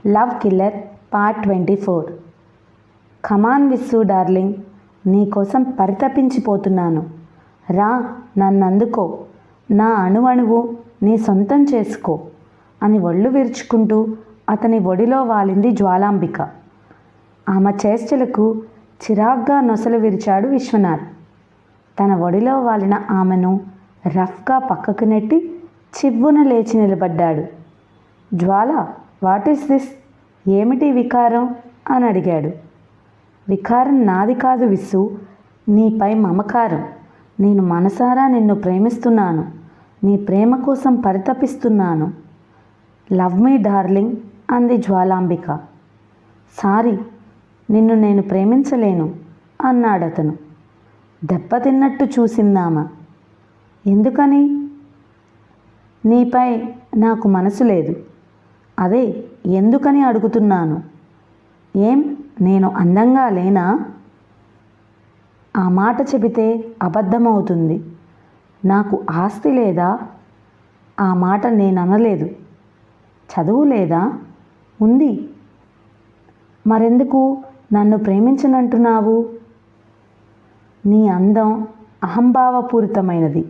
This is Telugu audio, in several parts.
Love killer part 24. కమాన్ విస్సు డార్లింగ్, నీకోసం పరితపించిపోతున్నాను. రా, నన్నందుకో, నా అణువణువు నీ సొంతం చేసుకో అని ఒళ్ళు విరుచుకుంటూ అతని ఒడిలో వాలింది జ్వాలాంబిక. ఆమె చేష్టలకు చిరాగ్గా నొసలు విరిచాడు విశ్వనాథ్. తన ఒడిలో వాలిన ఆమెను రఫ్గా పక్కకు నెట్టి చివ్వున లేచి నిలబడ్డాడు. జ్వాల, వాట్ ఈస్ దిస్? ఏమిటి వికారం అని అడిగాడు. వికారం నాది కాదు విస్సు, నీపై మమకారం. నేను మనసారా నిన్ను ప్రేమిస్తున్నాను, నీ ప్రేమ కోసం పరితపిస్తున్నాను. లవ్ మీ డార్లింగ్ అంది జ్వాలాంబిక. సారీ, నిన్ను నేను ప్రేమించలేను అన్నాడతను. దెబ్బతిన్నట్టు చూసిందామా. ఎందుకని? నీపై నాకు మనసు లేదు. అదే ఎందుకని అడుగుతున్నాను. ఏం, నేను అందంగా లేనా? ఆ మాట చెబితే అబద్ధమవుతుంది. నాకు ఆస్తి లేదా? ఆ మాట నేననలేదు. చదువు లేదా? ఉంది. మరెందుకు నన్ను ప్రేమించనంటున్నావు? నీ అందం అహంభావపూరితమైనది,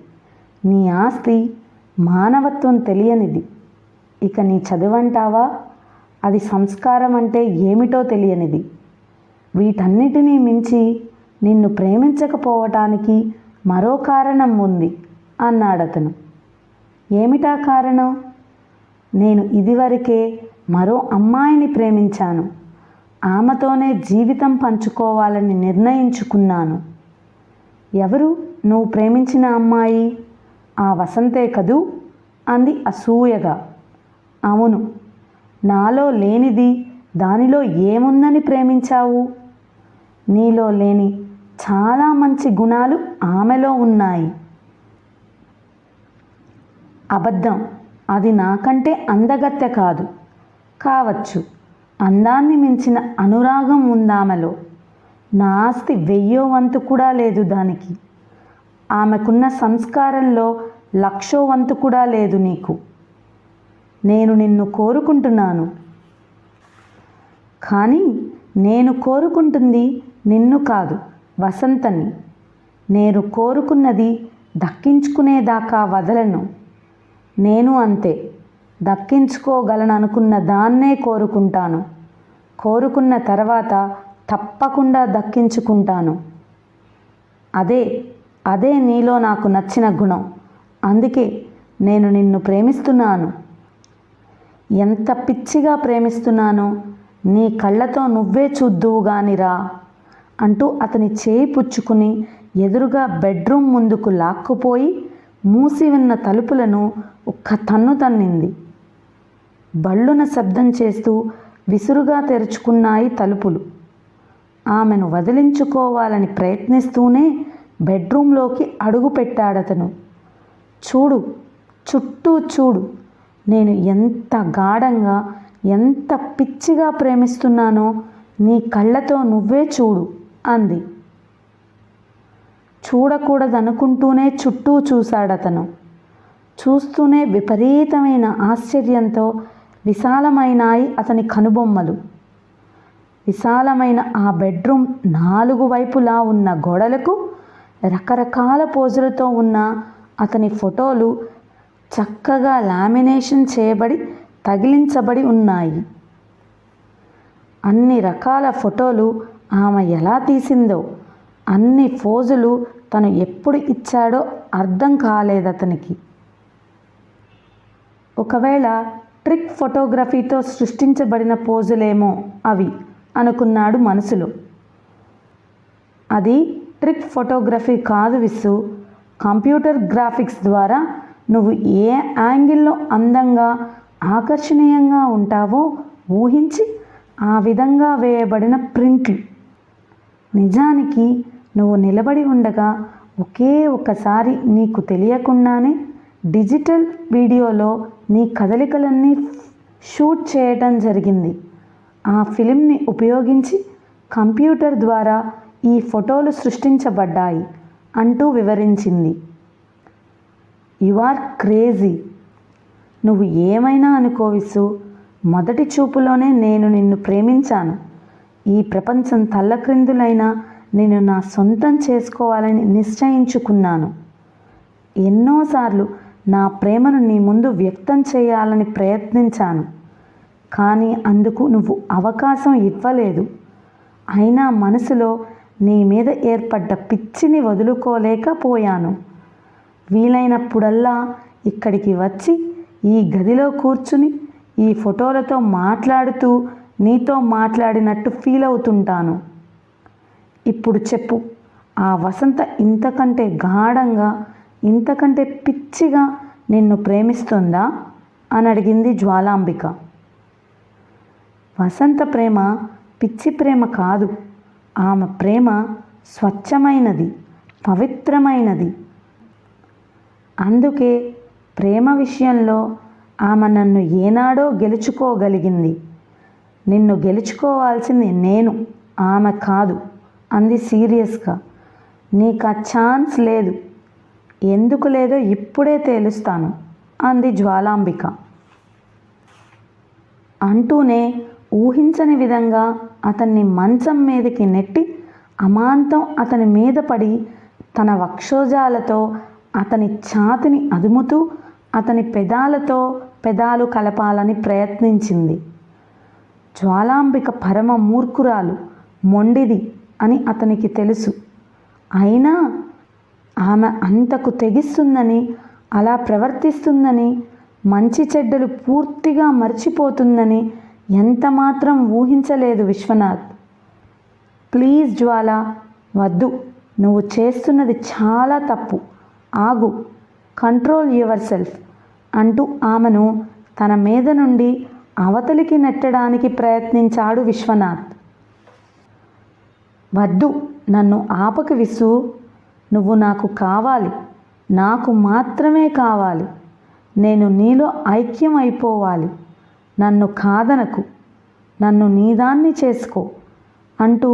నీ ఆస్తి మానవత్వం తెలియనిది. ఇక నీ చదువంటావా, అది సంస్కారం అంటే ఏమిటో తెలియనిది. వీటన్నిటినీ మించి నిన్ను ప్రేమించకపోవటానికి మరో కారణం ఉంది అన్నాడతను. ఏమిటా కారణం? నేను ఇదివరకే మరో అమ్మాయిని ప్రేమించాను. ఆమెతోనే జీవితం పంచుకోవాలని నిర్ణయించుకున్నాను. ఎవరు నువ్వు ప్రేమించిన అమ్మాయి? ఆ వసంతే కదూ అంది అసూయగా. అవును. నాలో లేనిది దానిలో ఏముందని ప్రేమించావు? నీలో లేని చాలా మంచి గుణాలు ఆమెలో ఉన్నాయి. అబద్ధం. అది నాకంటే అందగత్తె కాదు. కావచ్చు, అందాన్ని మించిన అనురాగం ఉందామెలో. నా ఆస్తి 1000వ వంతు కూడా లేదు దానికి. ఆమెకున్న సంస్కారంలో 1,00,000వ వంతు కూడా లేదు నీకు. నేను నిన్ను కోరుకుంటున్నాను, కానీ నేను కోరుకుంటుంది నిన్ను కాదు, వసంతని. నేను కోరుకున్నది దక్కించుకునేదాకా వదలను. నేను అంతే, దక్కించుకోగలననుకున్న దాన్నే కోరుకుంటాను. కోరుకున్న తర్వాత తప్పకుండా దక్కించుకుంటాను. అదే నీలో నాకు నచ్చిన గుణం. అందుకే నేను నిన్ను ప్రేమిస్తున్నాను. ఎంత పిచ్చిగా ప్రేమిస్తున్నానో నీ కళ్ళతో నువ్వే చూద్దువుగానిరా అంటూ అతని చేయి పుచ్చుకుని ఎదురుగా బెడ్రూమ్ ముందుకు లాక్కుపోయి మూసి ఉన్న తలుపులను ఒక్క తన్ను తన్నింది. బళ్ళున శబ్దం చేస్తూ విసురుగా తెరుచుకున్నాయి తలుపులు. ఆమెను వదిలించుకోవాలని ప్రయత్నిస్తూనే బెడ్రూంలోకి అడుగు పెట్టాడతను. చూడు, చుట్టూ చూడు, నేను ఎంత గాఢంగా, ఎంత పిచ్చిగా ప్రేమిస్తున్నానో నీ కళ్ళతో నువ్వే చూడు అంది. చూడకూడదనుకుంటూనే చుట్టూ చూశాడతను. చూస్తూనే విపరీతమైన ఆశ్చర్యంతో విశాలమైనాయి అతని కనుబొమ్మలు. విశాలమైన ఆ బెడ్రూమ్ 4 వైపులా ఉన్న గోడలకు రకరకాల పోజులతో ఉన్న అతని ఫోటోలు చక్కగా లామినేషన్ చేయబడి తగిలించబడి ఉన్నాయి. అన్ని రకాల ఫోటోలు ఆమె ఎలా తీసిందో, అన్ని ఫోజులు తను ఎప్పుడు ఇచ్చాడో అర్థం కాలేదతనికి. ఒకవేళ ట్రిక్ ఫోటోగ్రఫీతో సృష్టించబడిన పోజులేమో అవి అనుకున్నాడు మనసులో. అది ట్రిక్ ఫోటోగ్రఫీ కాదు విస్సు. కంప్యూటర్ గ్రాఫిక్స్ ద్వారా నువ్వు ఏ యాంగిల్లో అందంగా, ఆకర్షణీయంగా ఉంటావో ఊహించి ఆ విధంగా వేయబడిన ప్రింట్లు. నిజానికి నువ్వు నిలబడి ఉండగా ఒకే ఒక్కసారి నీకు తెలియకుండానే డిజిటల్ వీడియోలో నీ కదలికలన్నీ షూట్ చేయటం జరిగింది. ఆ ఫిలింని ఉపయోగించి కంప్యూటర్ ద్వారా ఈ ఫోటోలు సృష్టించబడ్డాయి అంటూ వివరించింది. You are crazy. నువ్వు ఏమైనా అనుకోవిసు, మొదటి చూపులోనే నేను నిన్ను ప్రేమించాను. ఈ ప్రపంచం తల్లక్రిందులైనా నేను నా సొంతం చేసుకోవాలని నిశ్చయించుకున్నాను. ఎన్నోసార్లు నా ప్రేమను నీ ముందు వ్యక్తం చేయాలని ప్రయత్నించాను, కానీ అందుకు నువ్వు అవకాశం ఇవ్వలేదు. అయినా మనసులో నీ మీద ఏర్పడ్డ పిచ్చిని వదులుకోలేకపోయాను. వీలైనప్పుడల్లా ఇక్కడికి వచ్చి ఈ గదిలో కూర్చుని ఈ ఫోటోలతో మాట్లాడుతూ నీతో మాట్లాడినట్టు ఫీల్ అవుతుంటాను. ఇప్పుడు చెప్పు, ఆ వసంత ఇంతకంటే గాఢంగా, ఇంతకంటే పిచ్చిగా నిన్ను ప్రేమిస్తుందా అని అడిగింది జ్వాలాంబిక. వసంత ప్రేమ పిచ్చి ప్రేమ కాదు. ఆమె ప్రేమ స్వచ్ఛమైనది, పవిత్రమైనది. అందుకే ప్రేమ విషయంలో ఆమె నన్ను ఏనాడో గెలుచుకోగలిగింది. నిన్ను గెలుచుకోవాల్సింది నేను, ఆమె కాదు అంది సీరియస్గా. నీకు ఆ ఛాన్స్ లేదు. ఎందుకు లేదో ఇప్పుడే తేలుస్తాను అంది జ్వాలాంబిక. అంటూనే ఊహించని విధంగా అతన్ని మంచం మీదకి నెట్టి అమాంతం అతని మీద పడి తన వక్షోజాలతో అతని ఛాతిని అదుముతూ అతని పెదాలతో పెదాలు కలపాలని ప్రయత్నించింది. జ్వాలాంబిక పరమ మూర్ఖురాలు, మొండిది అని అతనికి తెలుసు. అయినా ఆమె అంతకు తెగిస్తుందని, అలా ప్రవర్తిస్తుందని, మంచి చెడ్డలు పూర్తిగా మర్చిపోతుందని ఎంతమాత్రం ఊహించలేదు విశ్వనాథ్. ప్లీజ్ జ్వాల, వద్దు, నువ్వు చేస్తున్నది చాలా తప్పు, ఆగు, కంట్రోల్ యువర్ సెల్ఫ్ అంటూ ఆమెను తన మీద నుండి అవతలికి నెట్టడానికి ప్రయత్నించాడు విశ్వనాథ్. వద్దు, నన్ను ఆపక విసు, నువ్వు నాకు కావాలి, నాకు మాత్రమే కావాలి. నేను నీలో ఐక్యం అయిపోవాలి. నన్ను కాదనకు, నన్ను నీదాన్ని చేసుకో అంటూ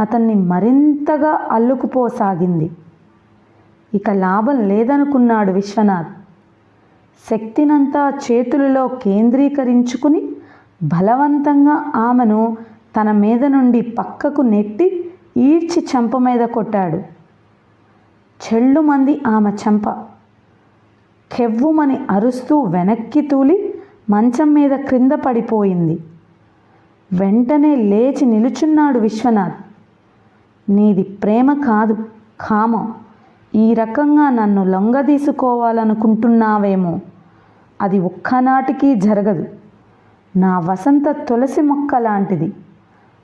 అతన్ని మరింతగా అల్లుకుపోసాగింది. ఇక లాభం లేదనుకున్నాడు విశ్వనాథ్. శక్తినంతా చేతులలో కేంద్రీకరించుకుని బలవంతంగా ఆమెను తన మీద నుండి పక్కకు నెట్టి ఈడ్చి చెంప మీద కొట్టాడు. చెళ్ళుమంది ఆమె చెంప. కెవ్వుమని అరుస్తూ వెనక్కి తూలి మంచం మీద క్రింద పడిపోయింది. వెంటనే లేచి నిలుచున్నాడు విశ్వనాథ్. నీది ప్రేమ కాదు, కామం. ఈ రకంగా నన్ను లొంగదీసుకోవాలనుకుంటున్నావేమో, అది ఒక్కనాటికి జరగదు. నా వసంత తులసి మొక్క లాంటిది.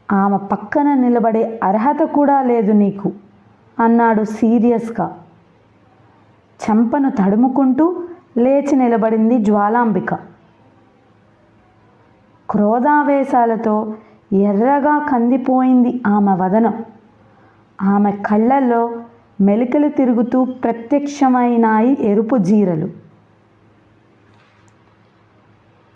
ఆమె పక్కన నిలబడే అర్హత కూడా లేదు నీకు అన్నాడు సీరియస్గా. చెంపను తడుముకుంటూ లేచి నిలబడింది జ్వాలాంబిక. క్రోధావేశాలతో ఎర్రగా కందిపోయింది ఆమె వదనం. ఆమె కళ్ళల్లో మెలికలు తిరుగుతూ ప్రత్యక్షమైనాయి ఎరుపు జీరలు.